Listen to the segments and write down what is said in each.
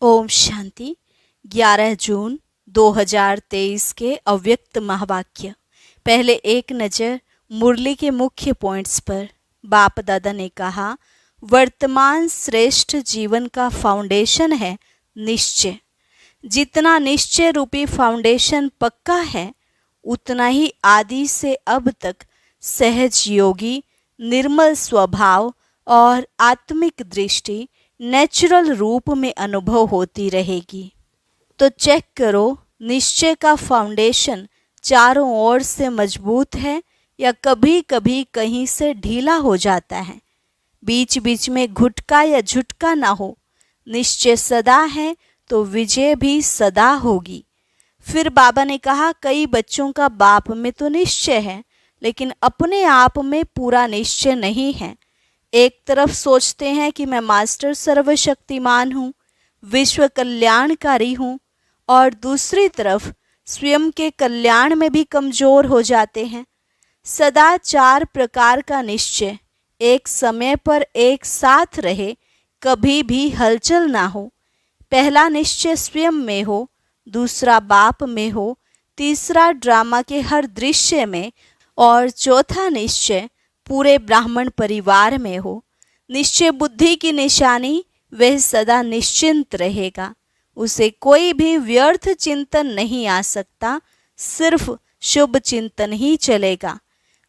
ओम शांति। 11 जून 2023 के अव्यक्त महावाक्य। पहले एक नज़र मुरली के मुख्य पॉइंट्स पर। बाप दादा ने कहा, वर्तमान श्रेष्ठ जीवन का फाउंडेशन है निश्चय। जितना निश्चय रूपी फाउंडेशन पक्का है, उतना ही आदि से अब तक सहज योगी, निर्मल स्वभाव और आत्मिक दृष्टि नेचुरल रूप में अनुभव होती रहेगी। तो चेक करो, निश्चय का फाउंडेशन चारों ओर से मजबूत है या कभी कभी कहीं से ढीला हो जाता है। बीच बीच में घुटका या झुटका ना हो। निश्चय सदा है तो विजय भी सदा होगी। फिर बाबा ने कहा, कई बच्चों का बाप में तो निश्चय है, लेकिन अपने आप में पूरा निश्चय नहीं है। एक तरफ सोचते हैं कि मैं मास्टर सर्वशक्तिमान हूँ, विश्व कल्याणकारी हूँ, और दूसरी तरफ स्वयं के कल्याण में भी कमज़ोर हो जाते हैं। सदा 4 प्रकार का निश्चय एक समय पर एक साथ रहे, कभी भी हलचल ना हो। पहला निश्चय स्वयं में हो, दूसरा बाप में हो, तीसरा ड्रामा के हर दृश्य में, और चौथा निश्चय पूरे ब्राह्मण परिवार में हो। निश्चय बुद्धि की निशानी, वह सदा निश्चिंत रहेगा। उसे कोई भी व्यर्थ चिंतन नहीं आ सकता, सिर्फ शुभ चिंतन ही चलेगा।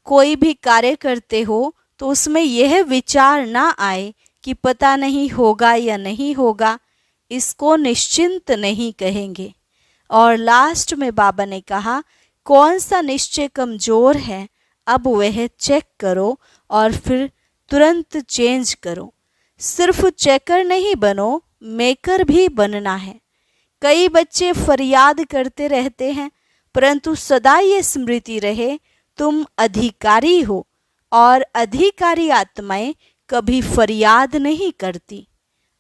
कोई भी कार्य करते हो तो उसमें यह विचार ना आए कि पता नहीं होगा या नहीं होगा, इसको निश्चिंत नहीं कहेंगे। और लास्ट में बाबा ने कहा, कौन सा निश्चय कमज़ोर है, अब वह चेक करो और फिर तुरंत चेंज करो। सिर्फ चेकर नहीं बनो, मेकर भी बनना है। कई बच्चे फरियाद करते रहते हैं, परंतु सदा ये स्मृति रहे, तुम अधिकारी हो और अधिकारी आत्माएं कभी फरियाद नहीं करती।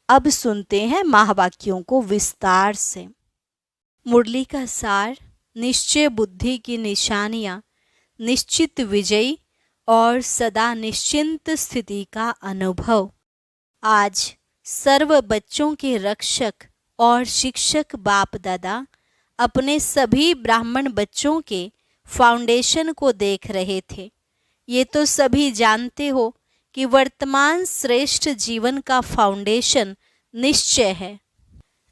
अब सुनते हैं महावाक्यों को विस्तार से। मुरली का सार, निश्चय बुद्धि की निशानियाँ, निश्चित विजयी और सदा निश्चिंत स्थिति का अनुभव। आज सर्व बच्चों के रक्षक और शिक्षक बाप दादा अपने सभी ब्राह्मण बच्चों के फाउंडेशन को देख रहे थे। ये तो सभी जानते हो कि वर्तमान श्रेष्ठ जीवन का फाउंडेशन निश्चय है।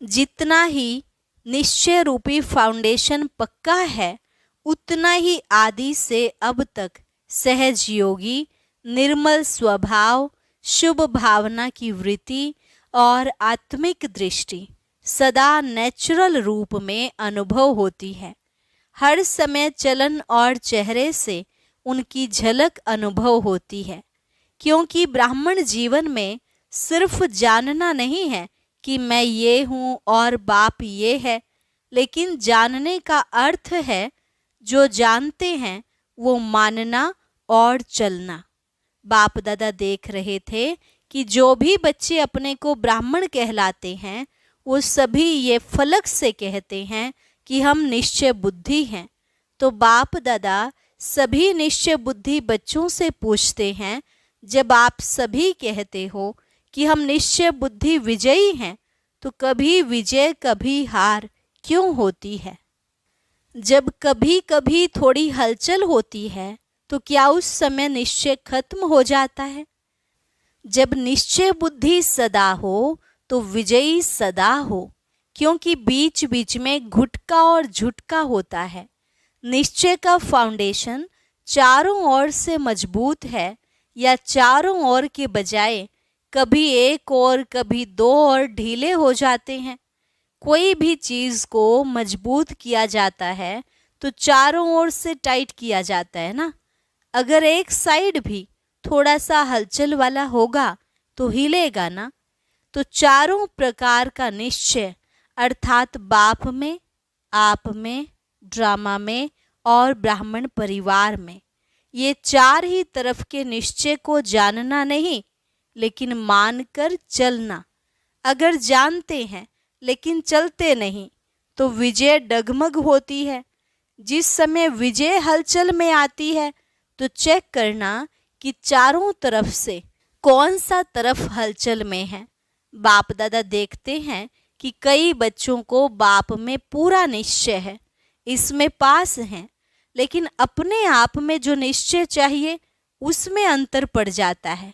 जितना ही निश्चय रूपी फाउंडेशन पक्का है, उतना ही आदि से अब तक सहज योगी, निर्मल स्वभाव, शुभ भावना की वृत्ति और आत्मिक दृष्टि सदा नेचुरल रूप में अनुभव होती है। हर समय चलन और चेहरे से उनकी झलक अनुभव होती है, क्योंकि ब्राह्मण जीवन में सिर्फ जानना नहीं है कि मैं ये हूँ और बाप ये है, लेकिन जानने का अर्थ है, जो जानते हैं वो मानना और चलना। बाप दादा देख रहे थे कि जो भी बच्चे अपने को ब्राह्मण कहलाते हैं, वो सभी ये फलक से कहते हैं कि हम निश्चय बुद्धि हैं। तो बाप दादा सभी निश्चय बुद्धि बच्चों से पूछते हैं, जब आप सभी कहते हो कि हम निश्चय बुद्धि विजयी हैं, तो कभी विजय कभी हार क्यों होती है? जब कभी कभी थोड़ी हलचल होती है, तो क्या उस समय निश्चय खत्म हो जाता है? जब निश्चय बुद्धि सदा हो तो विजयी सदा हो, क्योंकि बीच बीच में घुटका और झुटका होता है। निश्चय का फाउंडेशन चारों ओर से मजबूत है, या चारों ओर के बजाय कभी एक और कभी 2 और ढीले हो जाते हैं। कोई भी चीज़ को मजबूत किया जाता है तो चारों ओर से टाइट किया जाता है ना। अगर एक साइड भी थोड़ा सा हलचल वाला होगा तो हिलेगा ना। तो चारों प्रकार का निश्चय, अर्थात बाप में, आप में, ड्रामा में और ब्राह्मण परिवार में, ये 4 ही तरफ के निश्चय को जानना नहीं, लेकिन मानकर चलना। अगर जानते हैं लेकिन चलते नहीं, तो विजय डगमग होती है। जिस समय विजय हलचल में आती है, तो चेक करना कि चारों तरफ से कौन सा तरफ हलचल में है। बाप दादा देखते हैं कि कई बच्चों को बाप में पूरा निश्चय है, इसमें पास हैं, लेकिन अपने आप में जो निश्चय चाहिए उसमें अंतर पड़ जाता है।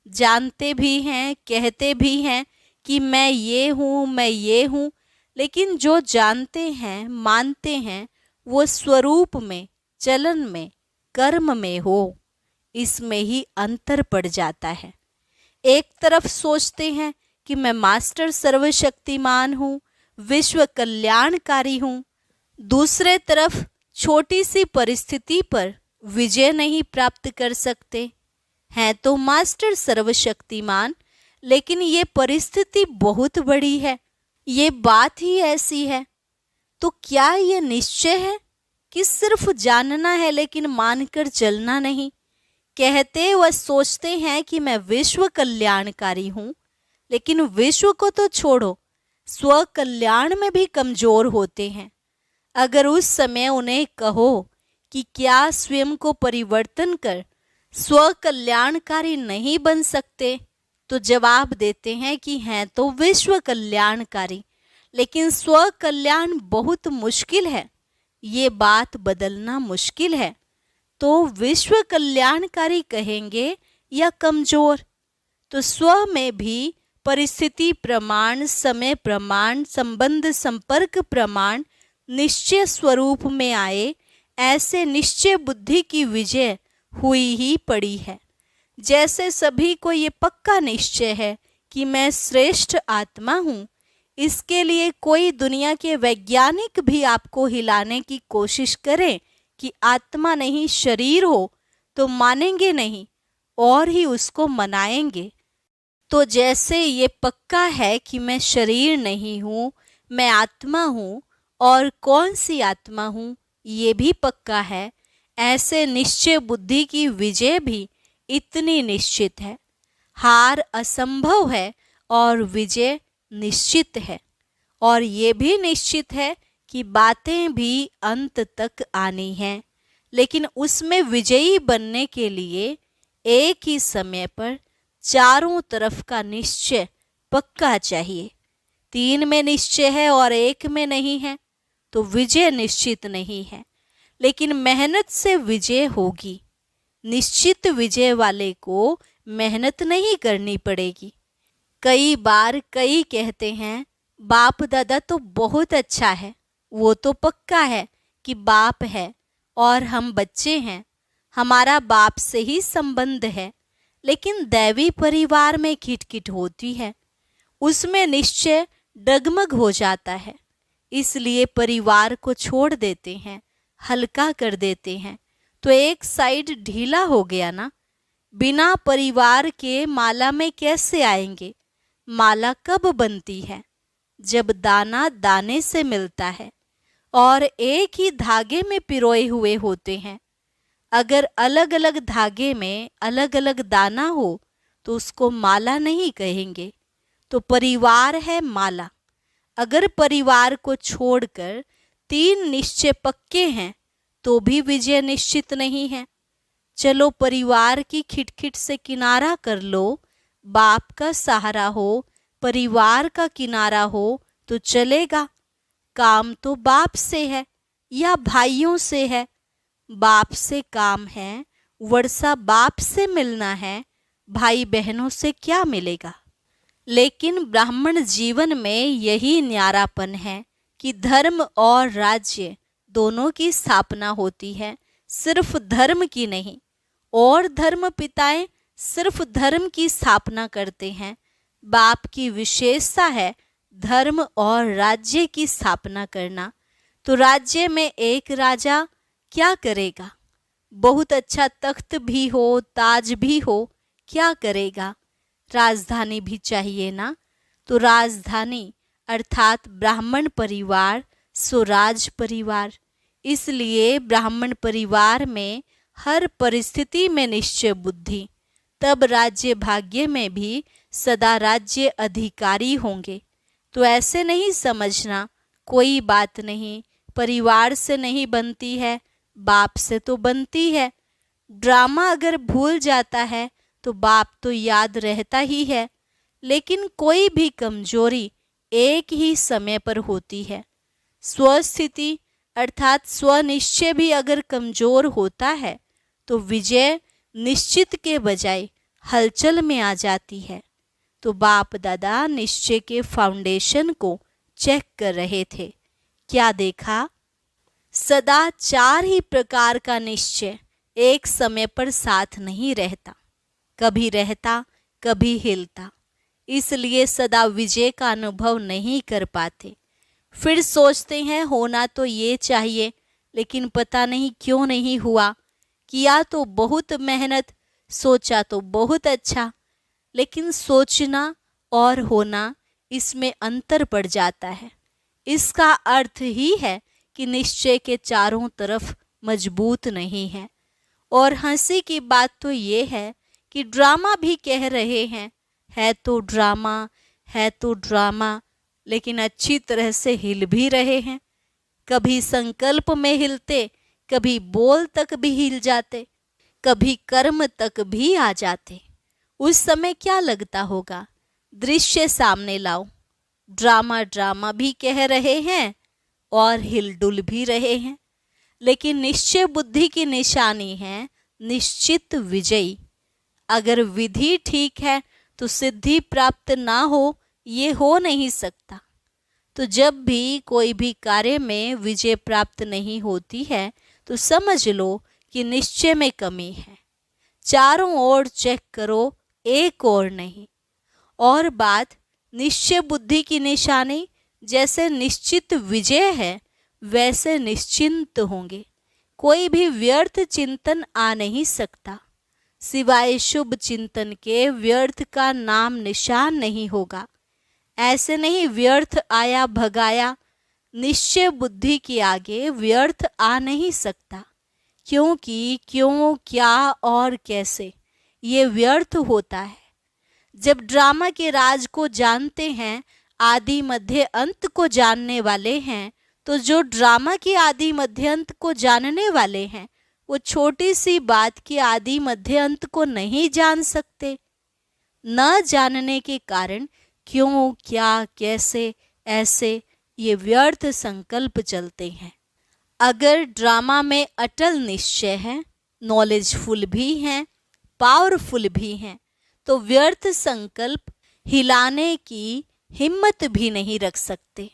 जानते भी हैं, कहते भी हैं कि मैं ये हूँ, लेकिन जो जानते हैं, मानते हैं, वो स्वरूप में, चलन में, कर्म में हो, इसमें ही अंतर पड़ जाता है। एक तरफ सोचते हैं कि मैं मास्टर सर्वशक्तिमान हूँ, विश्व कल्याणकारी हूँ, दूसरे तरफ छोटी सी परिस्थिति पर विजय नहीं प्राप्त कर सकते हैं तो मास्टर सर्वशक्तिमान, लेकिन ये परिस्थिति बहुत बड़ी है, ये बात ही ऐसी है। तो क्या ये निश्चय है कि सिर्फ जानना है लेकिन मानकर चलना नहीं? कहते व सोचते हैं कि मैं विश्व कल्याणकारी हूँ, लेकिन विश्व को तो छोड़ो, स्व कल्याण में भी कमजोर होते हैं। अगर उस समय उन्हें कहो कि क्या स्वयं को परिवर्तन कर स्व कल्याणकारी नहीं बन सकते, तो जवाब देते हैं कि हैं तो विश्व कल्याणकारी, लेकिन स्व कल्याण बहुत मुश्किल है, ये बात बदलना मुश्किल है। तो विश्व कल्याणकारी कहेंगे या कमजोर? तो स्व में भी परिस्थिति प्रमाण, समय प्रमाण, संबंध संपर्क प्रमाण निश्चय स्वरूप में आए, ऐसे निश्चय बुद्धि की विजय हुई ही पड़ी है। जैसे सभी को ये पक्का निश्चय है कि मैं श्रेष्ठ आत्मा हूँ, इसके लिए कोई दुनिया के वैज्ञानिक भी आपको हिलाने की कोशिश करें कि आत्मा नहीं शरीर हो, तो मानेंगे नहीं और ही उसको मनाएंगे। तो जैसे ये पक्का है कि मैं शरीर नहीं हूँ, मैं आत्मा हूँ, और कौन सी आत्मा हूँ ये भी पक्का है, ऐसे निश्चय बुद्धि की विजय भी इतनी निश्चित है। हार असंभव है और विजय निश्चित है। और ये भी निश्चित है कि बातें भी अंत तक आनी हैं, लेकिन उसमें विजयी बनने के लिए एक ही समय पर चारों तरफ का निश्चय पक्का चाहिए। 3 में निश्चय है और 1 में नहीं है तो विजय निश्चित नहीं है, लेकिन मेहनत से विजय होगी। निश्चित विजय वाले को मेहनत नहीं करनी पड़ेगी। कई बार कई कहते हैं बाप दादा तो बहुत अच्छा है, वो तो पक्का है कि बाप है और हम बच्चे हैं, हमारा बाप से ही संबंध है, लेकिन दैवी परिवार में खिटखिट होती है, उसमें निश्चय डगमग हो जाता है, इसलिए परिवार को छोड़ देते हैं, हल्का कर देते हैं। तो एक साइड ढीला हो गया ना। बिना परिवार के माला में कैसे आएंगे? माला कब बनती है? जब दाना दाने से मिलता है और एक ही धागे में पिरोए हुए होते हैं। अगर अलग अलग धागे में अलग अलग दाना हो तो उसको माला नहीं कहेंगे। तो परिवार है माला। अगर परिवार को छोड़कर 3 निश्चय पक्के हैं तो भी विजय निश्चित नहीं है। चलो परिवार की खिटखिट से किनारा कर लो, बाप का सहारा हो, परिवार का किनारा हो तो चलेगा। काम तो बाप से है या भाइयों से है। बाप से काम है, वर्षा बाप से मिलना है, भाई बहनों से क्या मिलेगा? लेकिन ब्राह्मण जीवन में यही न्यारापन है कि धर्म और राज्य दोनों की स्थापना होती है, सिर्फ धर्म की नहीं। और धर्म पिताएं सिर्फ धर्म की स्थापना करते हैं। बाप की विशेषता है धर्म और राज्य की स्थापना करना। तो राज्य में एक राजा क्या करेगा? बहुत अच्छा तख्त भी हो, ताज भी हो, क्या करेगा? राजधानी भी चाहिए ना। तो राजधानी अर्थात ब्राह्मण परिवार, स्वराज परिवार। इसलिए ब्राह्मण परिवार में हर परिस्थिति में निश्चय बुद्धि, तब राज्य भाग्य में भी सदा राज्य अधिकारी होंगे। तो ऐसे नहीं समझना कोई बात नहीं, परिवार से नहीं बनती है, बाप से तो बनती है। ड्रामा अगर भूल जाता है तो बाप तो याद रहता ही है। लेकिन कोई भी कमजोरी एक ही समय पर होती है। स्वस्थिति अर्थात स्वनिश्चय भी अगर कमजोर होता है तो विजय निश्चित के बजाय हलचल में आ जाती है। तो बाप दादा निश्चय के फाउंडेशन को चेक कर रहे थे। क्या देखा? सदा 4 ही प्रकार का निश्चय एक समय पर साथ नहीं रहता, कभी रहता कभी हिलता, इसलिए सदा विजय का अनुभव नहीं कर पाते। फिर सोचते हैं होना तो ये चाहिए, लेकिन पता नहीं क्यों नहीं हुआ। किया तो बहुत मेहनत, सोचा तो बहुत अच्छा, लेकिन सोचना और होना इसमें अंतर पड़ जाता है। इसका अर्थ ही है कि निश्चय के चारों तरफ मजबूत नहीं है। और हंसी की बात तो ये है कि ड्रामा भी कह रहे हैं, है तो ड्रामा, है तो ड्रामा, लेकिन अच्छी तरह से हिल भी रहे हैं। कभी संकल्प में हिलते, कभी बोल तक भी हिल जाते, कभी कर्म तक भी आ जाते। उस समय क्या लगता होगा? दृश्य सामने लाओ, ड्रामा ड्रामा भी कह रहे हैं और हिलडुल भी रहे हैं। लेकिन निश्चय बुद्धि की निशानी है निश्चित विजयी। अगर विधि ठीक है तो सिद्धि प्राप्त ना हो, ये हो नहीं सकता। तो जब भी कोई भी कार्य में विजय प्राप्त नहीं होती है तो समझ लो कि निश्चय में कमी है। चारों ओर चेक करो, एक और नहीं। और बात निश्चय बुद्धि की निशानी जैसे निश्चित विजय है, वैसे निश्चिंत होंगे। कोई भी व्यर्थ चिंतन आ नहीं सकता। सिवाय शुभ चिंतन के व्यर्थ का नाम निशान नहीं होगा। ऐसे नहीं व्यर्थ आया भगाया, निश्चय बुद्धि के आगे व्यर्थ आ नहीं सकता। क्योंकि क्यों, क्या और कैसे ये व्यर्थ होता है। जब ड्रामा के राज को जानते हैं, आदि मध्य अंत को जानने वाले हैं, तो जो ड्रामा के आदि मध्य अंत को जानने वाले हैं वो छोटी सी बात की आदि मध्य अंत को नहीं जान सकते। न जानने के कारण क्यों, क्या, कैसे, ऐसे ये व्यर्थ संकल्प चलते हैं। अगर ड्रामा में अटल निश्चय है, नॉलेजफुल भी हैं, पावरफुल भी हैं, तो व्यर्थ संकल्प हिलाने की हिम्मत भी नहीं रख सकते।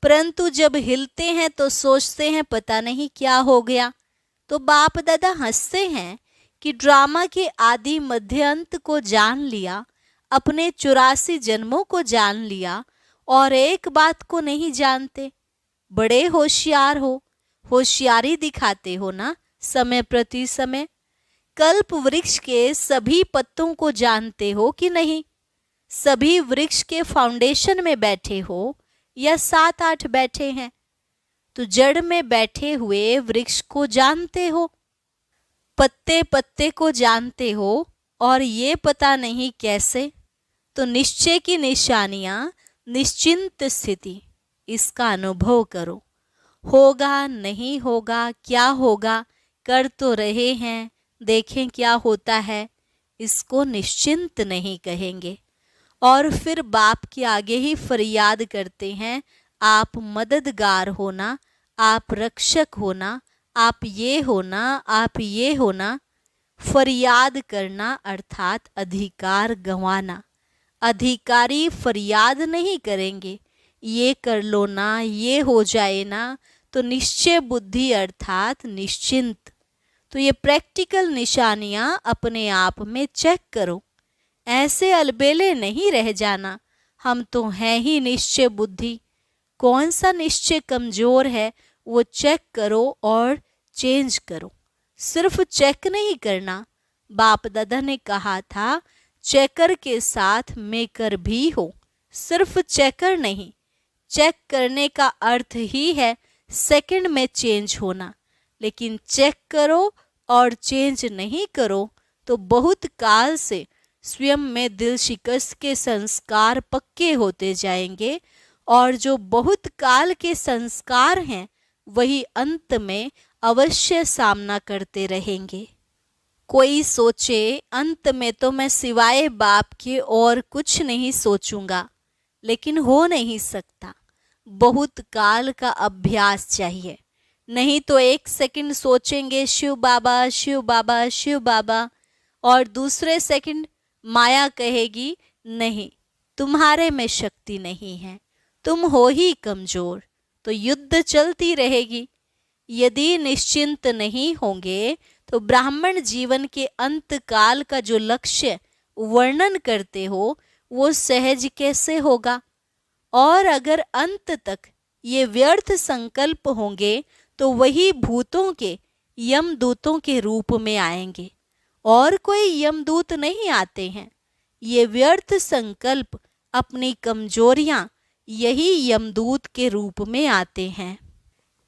परंतु जब हिलते हैं तो सोचते हैं पता नहीं क्या हो गया। तो बाप दादा हंसते हैं कि ड्रामा के आदि मध्य अंत को जान लिया, अपने 84 जन्मों को जान लिया, और एक बात को नहीं जानते। बड़े होशियार हो, होशियारी दिखाते हो ना समय प्रति समय। कल्प वृक्ष के सभी पत्तों को जानते हो कि नहीं? सभी वृक्ष के फाउंडेशन में बैठे हो या 7-8 बैठे हैं? तो जड़ में बैठे हुए वृक्ष को जानते हो, पत्ते पत्ते को जानते हो, और ये पता नहीं कैसे। तो निश्चय की निशानियां निश्चिंत स्थिति, इसका अनुभव करो। होगा नहीं होगा, क्या होगा, कर तो रहे हैं, देखें क्या होता है, इसको निश्चिंत नहीं कहेंगे। और फिर बाप के आगे ही फरियाद करते हैं, आप मददगार होना, आप रक्षक होना, आप ये होना, आप ये होना। फरियाद करना अर्थात अधिकार गंवाना। अधिकारी फरियाद नहीं करेंगे, ये कर लो ना, ये हो जाए ना। तो निश्चय बुद्धि अर्थात निश्चिंत। तो ये प्रैक्टिकल निशानियां अपने आप में चेक करो। ऐसे अलबेले नहीं रह जाना, हम तो हैं ही निश्चय बुद्धि। कौन सा निश्चय कमजोर है वो चेक करो और चेंज करो। सिर्फ चेक नहीं करना। बाप दादा ने कहा था चेकर के साथ मेकर भी हो। सिर्फ चेकर नहीं, चेक करने का अर्थ ही है सेकंड में चेंज होना। लेकिन चेक करो और चेंज नहीं करो तो बहुत काल से स्वयं में दिल शिकस्त के संस्कार पक्के होते जाएंगे, और जो बहुत काल के संस्कार हैं वही अंत में अवश्य सामना करते रहेंगे। कोई सोचे अंत में तो मैं सिवाय बाप के और कुछ नहीं सोचूंगा, लेकिन हो नहीं सकता। बहुत काल का अभ्यास चाहिए। नहीं तो एक सेकंड सोचेंगे शिव बाबा शिव बाबा शिव बाबा, और दूसरे सेकंड माया कहेगी नहीं, तुम्हारे में शक्ति नहीं है, तुम हो ही कमजोर। तो युद्ध चलती रहेगी। यदि निश्चिंत नहीं होंगे तो ब्राह्मण जीवन के अंत काल का जो लक्ष्य वर्णन करते हो वो सहज कैसे होगा। और अगर अंत तक ये व्यर्थ संकल्प होंगे तो वही भूतों के यमदूतों के रूप में आएंगे, और कोई यमदूत नहीं आते हैं। ये व्यर्थ संकल्प, अपनी कमजोरियां, यही यमदूत के रूप में आते हैं।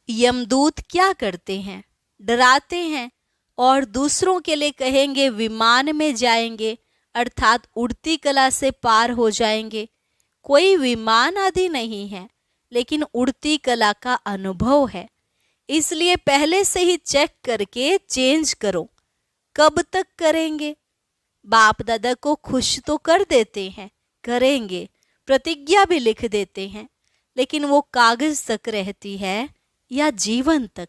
यमदूत क्या करते हैं? डराते हैं और दूसरों के लिए कहेंगे विमान में जाएंगे, अर्थात उड़ती कला से पार हो जाएंगे। कोई विमान आदि नहीं है, लेकिन उड़ती कला का अनुभव है। इसलिए पहले से ही चेक करके चेंज करो। कब तक करेंगे? बाप दादा को खुश तो कर देते हैं, करेंगे, प्रतिज्ञा भी लिख देते हैं, लेकिन वो कागज तक रहती है या जीवन तक?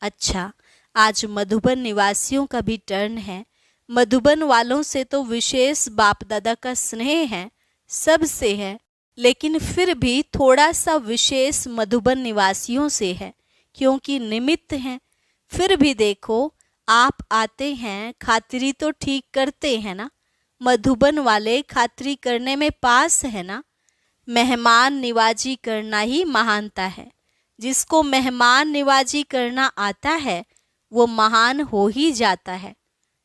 अच्छा, आज मधुबन निवासियों का भी टर्न है। मधुबन वालों से तो विशेष बाप दादा का स्नेह है, सबसे है, लेकिन फिर भी थोड़ा सा विशेष मधुबन निवासियों से है, क्योंकि निमित्त हैं। फिर भी देखो, आप आते हैं, खातिरी तो ठीक करते हैं ना। मधुबन वाले खातिरी करने में पास है ना। मेहमान निवाजी करना ही महानता है। जिसको मेहमान निवाजी करना आता है वो महान हो ही जाता है।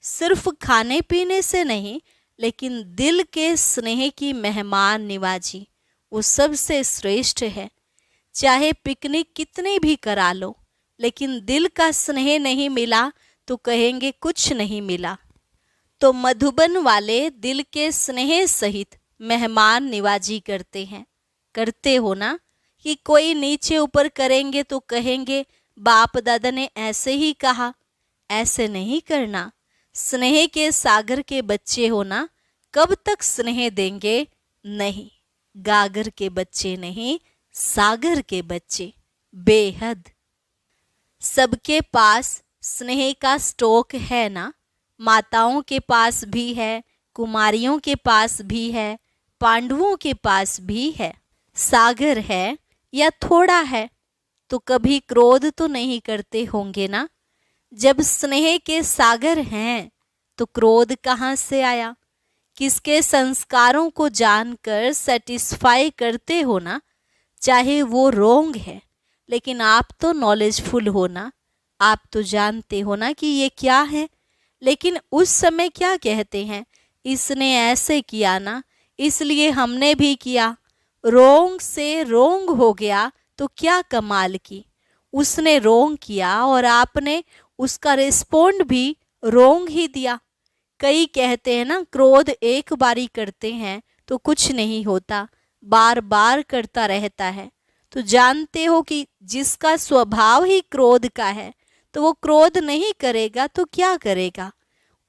सिर्फ खाने पीने से नहीं, लेकिन दिल के स्नेह की मेहमान निवाजी वो सबसे श्रेष्ठ है। चाहे पिकनिक कितनी भी करा लो, लेकिन दिल का स्नेह नहीं मिला तो कहेंगे कुछ नहीं मिला। तो मधुबन वाले दिल के स्नेह सहित मेहमान निवाजी करते हैं। करते हो ना? कि कोई नीचे ऊपर करेंगे तो कहेंगे बाप दादा ने ऐसे ही कहा। ऐसे नहीं करना। स्नेह के सागर के बच्चे हो ना, कब तक स्नेह देंगे? नहीं, गागर के बच्चे नहीं, सागर के बच्चे, बेहद। सबके पास स्नेह का स्टॉक है ना। माताओं के पास भी है, कुमारियों के पास भी है, पांडवों के पास भी है। सागर है या थोड़ा है, तो कभी क्रोध तो नहीं करते होंगे ना। जब स्नेह के सागर हैं तो क्रोध कहाँ से आया? किसके संस्कारों को जानकर सेटिस्फाई करते हो ना। चाहे वो रोंग है, लेकिन आप तो नॉलेजफुल हो ना, आप तो जानते हो ना कि ये क्या है। लेकिन उस समय क्या कहते हैं? इसने ऐसे किया ना, इसलिए हमने भी किया। रोंग से रोंग हो गया तो क्या कमाल की। उसने रोंग किया और आपने उसका रिस्पोंड भी रोंग ही दिया। कई कहते हैं ना, क्रोध एक बारी करते हैं तो कुछ नहीं होता, बार बार करता रहता है। तो जानते हो कि जिसका स्वभाव ही क्रोध का है, तो वो क्रोध नहीं करेगा तो क्या करेगा?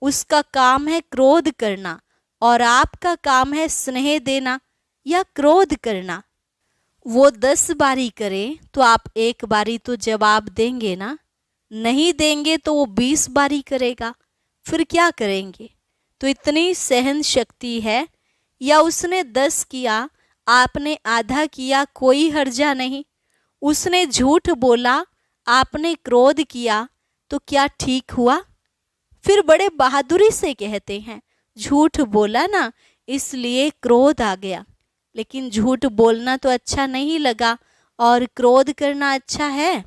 उसका काम है क्रोध करना, और आपका काम है स्नेह देना या क्रोध करना। वो 10 बारी करे तो आप एक बारी तो जवाब देंगे ना। नहीं देंगे तो वो 20 बारी करेगा, फिर क्या करेंगे? तो इतनी सहन शक्ति है। या उसने 10 किया, आपने आधा किया, कोई हर्जा नहीं। उसने झूठ बोला, आपने क्रोध किया, तो क्या ठीक हुआ? फिर बड़े बहादुरी से कहते हैं झूठ बोला ना, इसलिए क्रोध आ गया। लेकिन झूठ बोलना तो अच्छा नहीं लगा और क्रोध करना अच्छा है।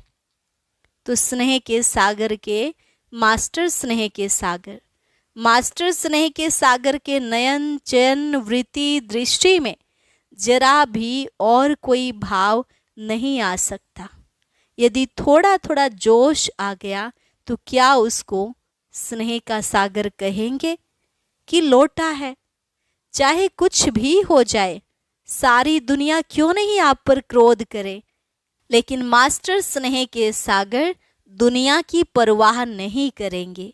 तो स्नेह के सागर के मास्टर, स्नेह के सागर, मास्टर स्नेह के सागर के नयन चयन वृत्ति दृष्टि में जरा भी और कोई भाव नहीं आ सकता। यदि थोड़ा थोड़ा जोश आ गया तो क्या उसको स्नेह का सागर कहेंगे कि लोटा है? चाहे कुछ भी हो जाए, सारी दुनिया क्यों नहीं आप पर क्रोध करे, लेकिन मास्टर स्नेह के सागर दुनिया की परवाह नहीं करेंगे।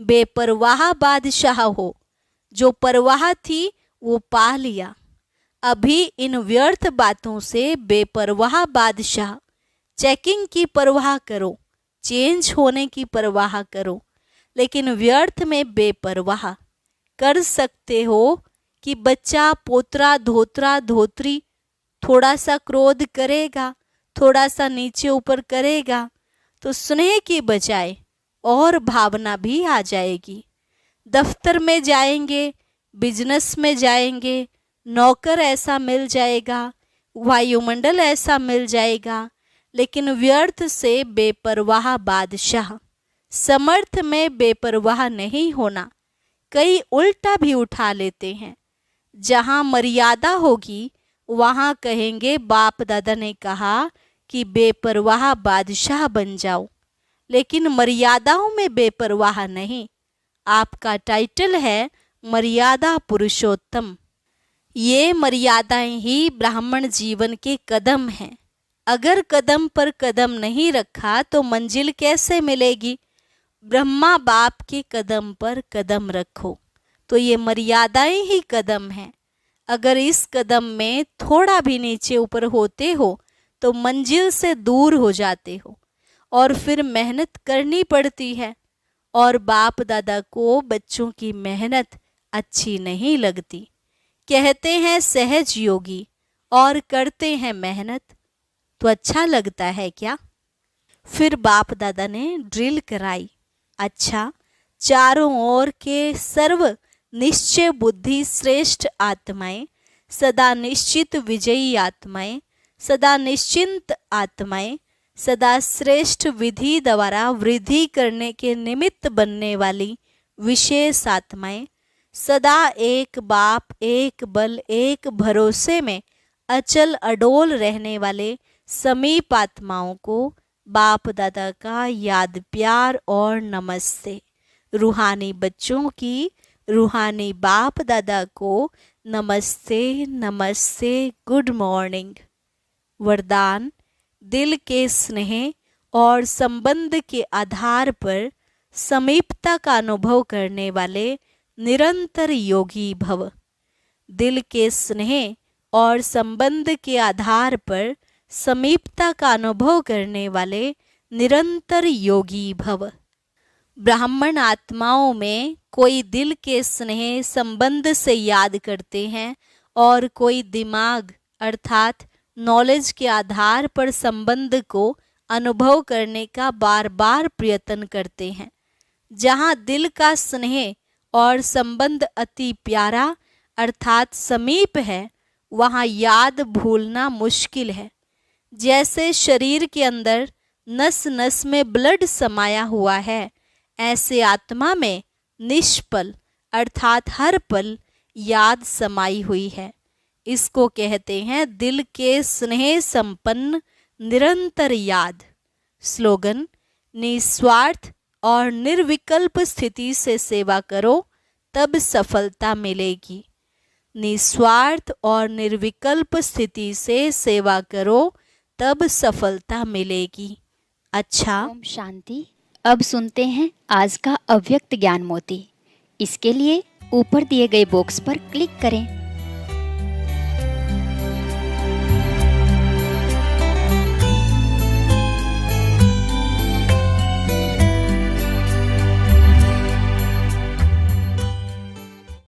बेपरवाह बादशाह हो, जो परवाह थी वो पा लिया। अभी इन व्यर्थ बातों से बेपरवाह बादशाह, चेकिंग की परवाह करो, चेंज होने की परवाह करो, लेकिन व्यर्थ में बेपरवाह कर सकते हो कि बच्चा पोतरा धोतरा धोतरी थोड़ा सा क्रोध करेगा, थोड़ा सा नीचे ऊपर करेगा तो स्नेह की बजाय और भावना भी आ जाएगी। दफ्तर में जाएंगे, बिजनेस में जाएंगे, नौकर ऐसा मिल जाएगा, वायुमंडल ऐसा मिल जाएगा, लेकिन व्यर्थ से बेपरवाह बादशाह, समर्थ में बेपरवाह नहीं होना। कई उल्टा भी उठा लेते हैं। जहाँ मर्यादा होगी वहाँ कहेंगे बाप दादा ने कहा कि बेपरवाह बादशाह बन जाओ, लेकिन मर्यादाओं में बेपरवाह नहीं। आपका टाइटल है मर्यादा पुरुषोत्तम। ये मर्यादाएं ही ब्राह्मण जीवन के कदम हैं। अगर कदम पर कदम नहीं रखा तो मंजिल कैसे मिलेगी। ब्रह्मा बाप के कदम पर कदम रखो तो ये मर्यादाएं ही कदम हैं। अगर इस कदम में थोड़ा भी नीचे ऊपर होते हो तो मंजिल से दूर हो जाते हो और फिर मेहनत करनी पड़ती है। और बाप दादा को बच्चों की मेहनत अच्छी नहीं लगती। कहते हैं सहज योगी और करते हैं मेहनत, तो अच्छा लगता है क्या। फिर बाप दादा ने ड्रिल कराई। अच्छा, चारों ओर के सर्व निश्चय बुद्धि श्रेष्ठ आत्माएं, सदा निश्चित विजयी आत्माएं, सदा निश्चिंत आत्माएं, सदा श्रेष्ठ विधि द्वारा वृद्धि करने के निमित्त बनने वाली विशेष आत्माएं, सदा एक बाप एक बल एक भरोसे में अचल अडोल रहने वाले समीप आत्माओं को बाप दादा का याद प्यार और नमस्ते। रूहानी बच्चों की रूहानी बाप दादा को नमस्ते नमस्ते, गुड मॉर्निंग। वरदान: दिल के स्नेह और संबंध के आधार पर समीपता का अनुभव करने वाले निरंतर योगी भव। दिल के स्नेह और संबंध के आधार पर समीपता का अनुभव करने वाले निरंतर योगी भव। ब्राह्मण आत्माओं में कोई दिल के स्नेह संबंध से याद करते हैं और कोई दिमाग अर्थात नॉलेज के आधार पर संबंध को अनुभव करने का बार बार प्रयत्न करते हैं। जहाँ दिल का स्नेह और संबंध अति प्यारा अर्थात समीप है, वहाँ याद भूलना मुश्किल है। जैसे शरीर के अंदर नस नस में ब्लड समाया हुआ है, ऐसे आत्मा में निष्पल अर्थात हर पल याद समाई हुई है। इसको कहते हैं दिल के स्नेह संपन्न निरंतर याद। स्लोगन: निस्वार्थ और निर्विकल्प स्थिति से सेवा करो तब सफलता मिलेगी। निस्वार्थ और निर्विकल्प स्थिति से सेवा करो तब सफलता मिलेगी। अच्छा, ओम शांति। अब सुनते हैं आज का अव्यक्त ज्ञान मोती। इसके लिए ऊपर दिए गए बॉक्स पर क्लिक करें।